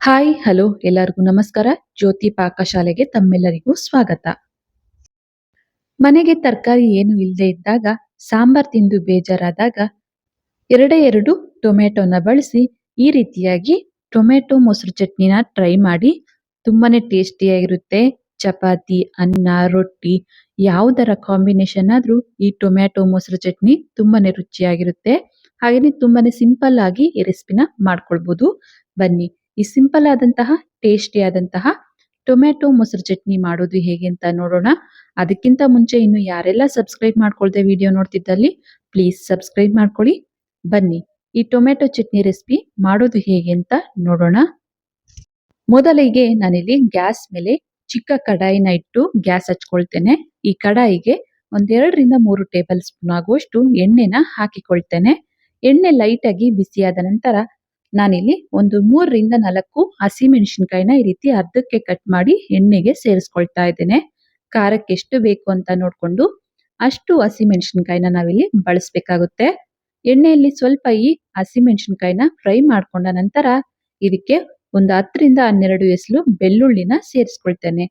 Hi hello ಎಲ್ಲರಿಗೂ ನಮಸ್ಕಾರ. ಜ್ಯೋತಿ ಪಾಕಶಾಲೆಗೆ ತಮ್ಮೆಲ್ಲರಿಗೂ ಸ್ವಾಗತ. ಮನೆಗೆ ತರಕಾರಿ ಏನು ಇಲ್ಲದೆ ಇದ್ದಾಗ ಸಾಂಬಾರ್ ತಿಂದು ಬೇಜಾರಾದಾಗ ಎರಡೇ ಎರಡು ಟೊಮೆಟೊನ ಬಳಸಿ ಈ ರೀತಿಯಾಗಿ ಟೊಮೆಟೊ ಮೊಸರು ಚಟ್ನಿನ ಟ್ರೈ ಮಾಡಿ. ತುಂಬಾನೇ ಟೇಸ್ಟಿಯಾಗಿರುತ್ತೆ. ಚಪಾತಿ, ಅನ್ನ, ರೊಟ್ಟಿ ಯಾವುದರ ಕಾಂಬಿನೇಷನ್ ಆದ್ರೂ ಈ ಟೊಮೆಟೊ ಮೊಸರು ಚಟ್ನಿ ತುಂಬಾನೇ ರುಚಿಯಾಗಿರುತ್ತೆ. ಹಾಗೇನೆ ತುಂಬಾನೇ ಸಿಂಪಲ್ ಆಗಿ ಈ ರೆಸಿಪಿನ ಮಾಡ್ಕೊಳ್ಬಹುದು. ಬನ್ನಿ ಈ ಸಿಂಪಲ್ ಆದಂತಹ ಟೇಸ್ಟಿ ಆದಂತಹ ಟೊಮೆಟೊ ಮೊಸರು ಚಟ್ನಿ ಮಾಡೋದು ಹೇಗೆ ಅಂತ ನೋಡೋಣ. ಅದಕ್ಕಿಂತ ಮುಂಚೆ ಇನ್ನು ಯಾರೆಲ್ಲ ಸಬ್ಸ್ಕ್ರೈಬ್ ಮಾಡ್ಕೊಳ್ದೆ ವಿಡಿಯೋ ನೋಡ್ತಿದ್ದಲ್ಲಿ ಪ್ಲೀಸ್ ಸಬ್ಸ್ಕ್ರೈಬ್ ಮಾಡ್ಕೊಳ್ಳಿ. ಬನ್ನಿ ಈ ಟೊಮೆಟೊ ಚಟ್ನಿ ರೆಸಿಪಿ ಮಾಡೋದು ಹೇಗೆ ಅಂತ ನೋಡೋಣ. ಮೊದಲಿಗೆ ನಾನಿಲ್ಲಿ ಗ್ಯಾಸ್ ಮೇಲೆ ಚಿಕ್ಕ ಕಡಾಯಿನ ಇಟ್ಟು ಗ್ಯಾಸ್ ಹಚ್ಕೊಳ್ತೇನೆ. ಈ ಕಡಾಯಿಗೆ ಒಂದ್ 2ರಿಂದ 3 ಟೇಬಲ್ ಸ್ಪೂನ್ ಆಗುವಷ್ಟು ಎಣ್ಣೆನ ಹಾಕಿಕೊಳ್ತೇನೆ. ಎಣ್ಣೆ ಲೈಟ್ ಆಗಿ ಬಿಸಿಯಾದ ನಂತರ ನಾನಿಲ್ಲಿ ಒಂದು 3ರಿಂದ 4 ಹಸಿಮೆಣಸಿನಕಾಯಿನ ಈ ರೀತಿ ಅರ್ಧಕ್ಕೆ ಕಟ್ ಮಾಡಿ ಎಣ್ಣೆಗೆ ಸೇರಿಸ್ಕೊಳ್ತಾ ಇದ್ದೇನೆ. ಖಾರಕ್ಕೆ ಎಷ್ಟು ಬೇಕು ಅಂತ ನೋಡ್ಕೊಂಡು ಅಷ್ಟು ಹಸಿಮೆಣಸಿನಕಾಯಿನ ನಾವಿಲ್ಲಿ ಬಳಸಬೇಕಾಗುತ್ತೆ. ಎಣ್ಣೆಯಲ್ಲಿ ಸ್ವಲ್ಪ ಈ ಹಸಿಮೆಣಸಿನಕಾಯಿನ ಫ್ರೈ ಮಾಡ್ಕೊಂಡ ನಂತರ ಇದಕ್ಕೆ ಒಂದು 10ರಿಂದ 12 ಎಸಳು ಬೆಳ್ಳುಳ್ಳಿನ ಸೇರಿಸ್ಕೊಳ್ತೇನೆ.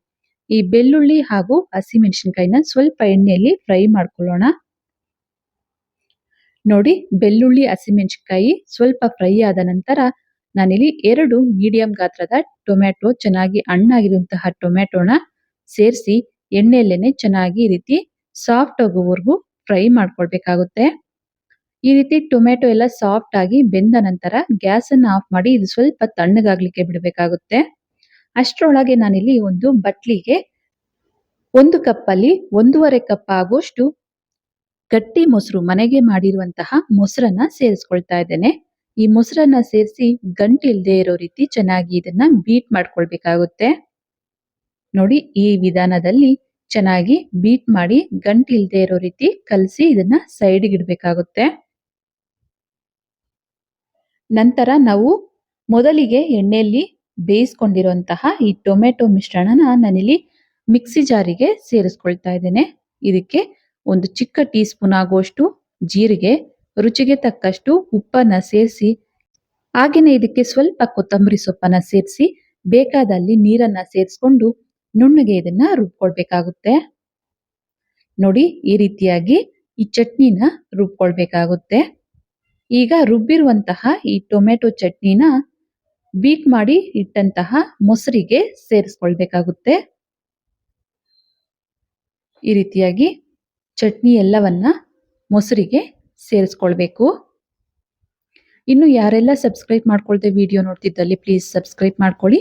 ಈ ಬೆಳ್ಳುಳ್ಳಿ ಹಾಗೂ ಹಸಿಮೆಣಸಿನಕಾಯಿನ ಸ್ವಲ್ಪ ಎಣ್ಣೆಯಲ್ಲಿ ಫ್ರೈ ಮಾಡ್ಕೊಳ್ಳೋಣ. ನೋಡಿ, ಬೆಳ್ಳುಳ್ಳಿ ಹಸಿಮೆಣಸಿನಕಾಯಿ ಸ್ವಲ್ಪ ಫ್ರೈ ಆದ ನಂತರ ನಾನಿಲ್ಲಿ 2 ಮೀಡಿಯಂ ಗಾತ್ರದ ಟೊಮೆಟೊ, ಚೆನ್ನಾಗಿ ಹಣ್ಣಾಗಿರುವಂತಹ ಟೊಮೆಟೊನ ಸೇರಿಸಿ ಎಣ್ಣೆಯಲ್ಲೇನೆ ಚೆನ್ನಾಗಿ ಈ ರೀತಿ ಸಾಫ್ಟ್ ಆಗೋವರೆಗೂ ಫ್ರೈ ಮಾಡ್ಕೊಳ್ಬೇಕಾಗುತ್ತೆ. ಈ ರೀತಿ ಟೊಮೆಟೊ ಎಲ್ಲ ಸಾಫ್ಟ್ ಆಗಿ ಬೆಂದ ನಂತರ ಗ್ಯಾಸ್ ಅನ್ನು ಆಫ್ ಮಾಡಿ ಇದು ಸ್ವಲ್ಪ ತಣ್ಣಗಾಗ್ಲಿಕ್ಕೆ ಬಿಡಬೇಕಾಗುತ್ತೆ. ಅಷ್ಟರೊಳಗೆ ನಾನಿಲ್ಲಿ ಒಂದು ಬಟ್ಲಿಗೆ 1 ಕಪ್ಪಲ್ಲಿ 1.5 ಕಪ್ ಆಗುವಷ್ಟು ಗಟ್ಟಿ ಮೊಸರು, ಮನೆಗೆ ಮಾಡಿರುವಂತಹ ಮೊಸರನ್ನ ಸೇರಿಸ್ಕೊಳ್ತಾ ಇದ್ದೇನೆ. ಈ ಮೊಸರನ್ನ ಸೇರಿಸಿ ಗಂಟಿಲ್ದೇ ಇರೋ ರೀತಿ ಚೆನ್ನಾಗಿ ಇದನ್ನ ಬೀಟ್ ಮಾಡ್ಕೊಳ್ಬೇಕಾಗುತ್ತೆ. ನೋಡಿ, ಈ ವಿಧಾನದಲ್ಲಿ ಚೆನ್ನಾಗಿ ಬೀಟ್ ಮಾಡಿ ಗಂಟಿಲ್ದೇ ಇರೋ ರೀತಿ ಕಲಸಿ ಇದನ್ನ ಸೈಡ್ಗೆ ಇಡಬೇಕಾಗುತ್ತೆ. ನಂತರ ನಾವು ಮೊದಲಿಗೆ ಎಣ್ಣೆಯಲ್ಲಿ ಬೇಯಿಸ್ಕೊಂಡಿರುವಂತಹ ಈ ಟೊಮೆಟೊ ಮಿಶ್ರಣನ ನಾನಿಲ್ಲಿ ಮಿಕ್ಸಿ ಜಾರಿಗೆ ಸೇರಿಸ್ಕೊಳ್ತಾ ಇದ್ದೇನೆ. ಇದಕ್ಕೆ ಒಂದು ಚಿಕ್ಕ ಟೀ ಸ್ಪೂನ್ ಆಗುವಷ್ಟು ಜೀರಿಗೆ, ರುಚಿಗೆ ತಕ್ಕಷ್ಟು ಉಪ್ಪನ್ನ ಸೇರಿಸಿ ಹಾಗೇನೆ ಇದಕ್ಕೆ ಸ್ವಲ್ಪ ಕೊತ್ತಂಬರಿ ಸೊಪ್ಪನ್ನ ಸೇರಿಸಿ ಬೇಕಾದಲ್ಲಿ ನೀರನ್ನ ಸೇರಿಸ್ಕೊಂಡು ನುಣ್ಣಗೆ ಇದನ್ನ ರುಬ್ಕೊಳ್ಬೇಕಾಗುತ್ತೆ. ನೋಡಿ, ಈ ರೀತಿಯಾಗಿ ಈ ಚಟ್ನಿನ ರುಬ್ಕೊಳ್ಬೇಕಾಗುತ್ತೆ. ಈಗ ರುಬ್ಬಿರುವಂತಹ ಈ ಟೊಮೆಟೊ ಚಟ್ನಿನ ಬೀಟ್ ಮಾಡಿ ಇಟ್ಟಂತಹ ಮೊಸರಿಗೆ ಸೇರಿಸ್ಕೊಳ್ಬೇಕಾಗುತ್ತೆ. ಈ ರೀತಿಯಾಗಿ ಚಟ್ನಿ ಎಲ್ಲವನ್ನ ಮೊಸರಿಗೆ ಸೇರಿಸ್ಕೊಳ್ಬೇಕು. ಇನ್ನು ಯಾರೆಲ್ಲ ಸಬ್ಸ್ಕ್ರೈಬ್ ಮಾಡ್ಕೊಳ್ದೆ ವಿಡಿಯೋ ನೋಡ್ತಿದ್ದಲ್ಲಿ ಪ್ಲೀಸ್ ಸಬ್ಸ್ಕ್ರೈಬ್ ಮಾಡ್ಕೊಳ್ಳಿ.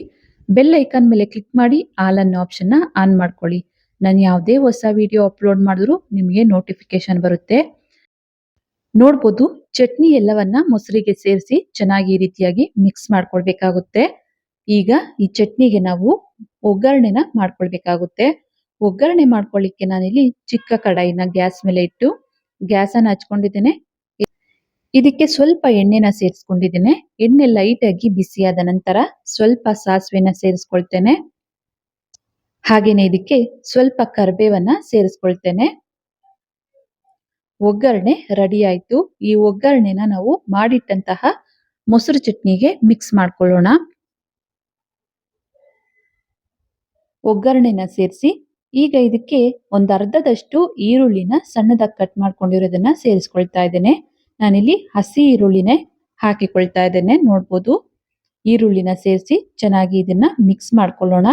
ಬೆಲ್ ಐಕಾನ್ ಮೇಲೆ ಕ್ಲಿಕ್ ಮಾಡಿ ಆಲ್ ಅನ್ನೋ ಆಪ್ಷನ್ ಆನ್ ಮಾಡ್ಕೊಳ್ಳಿ. ನಾನು ಯಾವುದೇ ಹೊಸ ವಿಡಿಯೋ ಅಪ್ಲೋಡ್ ಮಾಡಿದ್ರು ನಿಮಗೆ ನೋಟಿಫಿಕೇಶನ್ ಬರುತ್ತೆ. ನೋಡ್ಬೋದು, ಚಟ್ನಿ ಎಲ್ಲವನ್ನ ಮೊಸರಿಗೆ ಸೇರಿಸಿ ಚೆನ್ನಾಗಿ ಈ ರೀತಿಯಾಗಿ ಮಿಕ್ಸ್ ಮಾಡ್ಕೊಳ್ಬೇಕಾಗುತ್ತೆ. ಈಗ ಈ ಚಟ್ನಿಗೆ ನಾವು ಒಗ್ಗರಣೆನ ಮಾಡ್ಕೊಳ್ಬೇಕಾಗುತ್ತೆ. ಒಗ್ಗರಣೆ ಮಾಡ್ಕೊಳ್ಳಿಕ್ಕೆ ನಾನಿಲ್ಲಿ ಚಿಕ್ಕ ಕಡಾಯಿನ ಗ್ಯಾಸ್ ಮೇಲೆ ಇಟ್ಟು ಗ್ಯಾಸ್ ಅನ್ನ ಹಚ್ಕೊಂಡಿದ್ದೇನೆ. ಇದಕ್ಕೆ ಸ್ವಲ್ಪ ಎಣ್ಣೆನ ಸೇರಿಸ್ಕೊಂಡಿದ್ದೇನೆ. ಎಣ್ಣೆ ಲೈಟ್ ಆಗಿ ಬಿಸಿಯಾದ ನಂತರ ಸ್ವಲ್ಪ ಸಾಸಿವೆನ ಸೇರಿಸ್ಕೊಳ್ತೇನೆ. ಹಾಗೇನೆ ಇದಕ್ಕೆ ಸ್ವಲ್ಪ ಕರಿಬೇವನ್ನ ಸೇರಿಸ್ಕೊಳ್ತೇನೆ. ಒಗ್ಗರಣೆ ರೆಡಿ ಆಯ್ತು. ಈ ಒಗ್ಗರಣೆನ ನಾವು ಮಾಡಿಟ್ಟಂತಹ ಮೊಸರು ಚಟ್ನಿಗೆ ಮಿಕ್ಸ್ ಮಾಡ್ಕೊಳ್ಳೋಣ. ಒಗ್ಗರಣೆನ ಸೇರಿಸಿ ಈಗ ಇದಕ್ಕೆ ಒಂದು ಅರ್ಧದಷ್ಟು ಈರುಳ್ಳಿನ ಸಣ್ಣದಾಗಿ ಕಟ್ ಮಾಡ್ಕೊಂಡಿರೋದನ್ನ ಸೇರಿಸ್ಕೊಳ್ತಾ ಇದ್ದೇನೆ. ನಾನಿಲ್ಲಿ ಹಸಿ ಈರುಳ್ಳಿನೇ ಹಾಕಿಕೊಳ್ತಾ ಇದ್ದೇನೆ. ನೋಡ್ಬೋದು, ಈರುಳ್ಳಿನ ಸೇರಿಸಿ ಚೆನ್ನಾಗಿ ಇದನ್ನ ಮಿಕ್ಸ್ ಮಾಡ್ಕೊಳ್ಳೋಣ.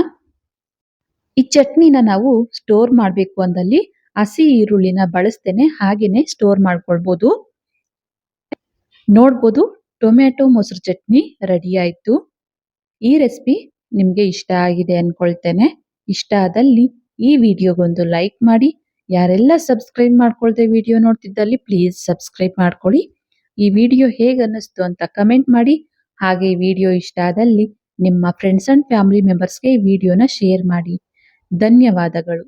ಈ ಚಟ್ನಿನ ನಾವು ಸ್ಟೋರ್ ಮಾಡಬೇಕು ಅಂದಲ್ಲಿ ಹಸಿ ಈರುಳ್ಳಿನ ಬಳಸ್ತೇನೆ ಹಾಗೇನೆ ಸ್ಟೋರ್ ಮಾಡ್ಕೊಳ್ಬಹುದು. ನೋಡ್ಬೋದು, ಟೊಮೆಟೊ ಮೊಸರು ಚಟ್ನಿ ರೆಡಿ ಆಯ್ತು. ಈ ರೆಸಿಪಿ ನಿಮ್ಗೆ ಇಷ್ಟ ಆಗಿದೆ ಅನ್ಕೊಳ್ತೇನೆ. ಇಷ್ಟ ಆದಲ್ಲಿ ಈ ವಿಡಿಯೋಗೊಂದು ಲೈಕ್ ಮಾಡಿ. ಯಾರೆಲ್ಲ ಸಬ್ಸ್ಕ್ರೈಬ್ ಮಾಡ್ಕೊಳ್ದೆ ವಿಡಿಯೋ ನೋಡ್ತಿದ್ದಲ್ಲಿ ಪ್ಲೀಸ್ ಸಬ್ಸ್ಕ್ರೈಬ್ ಮಾಡ್ಕೊಳ್ಳಿ. ಈ ವಿಡಿಯೋ ಹೇಗೆ ಅನ್ನಿಸ್ತು ಅಂತ ಕಮೆಂಟ್ ಮಾಡಿ. ಹಾಗೆ ಈ ವಿಡಿಯೋ ಇಷ್ಟ ಆದಲ್ಲಿ ನಿಮ್ಮ ಫ್ರೆಂಡ್ಸ್ ಅಂಡ್ ಫ್ಯಾಮಿಲಿ ಮೆಂಬರ್ಸ್ಗೆ ಈ ವಿಡಿಯೋನ ಶೇರ್ ಮಾಡಿ. ಧನ್ಯವಾದಗಳು.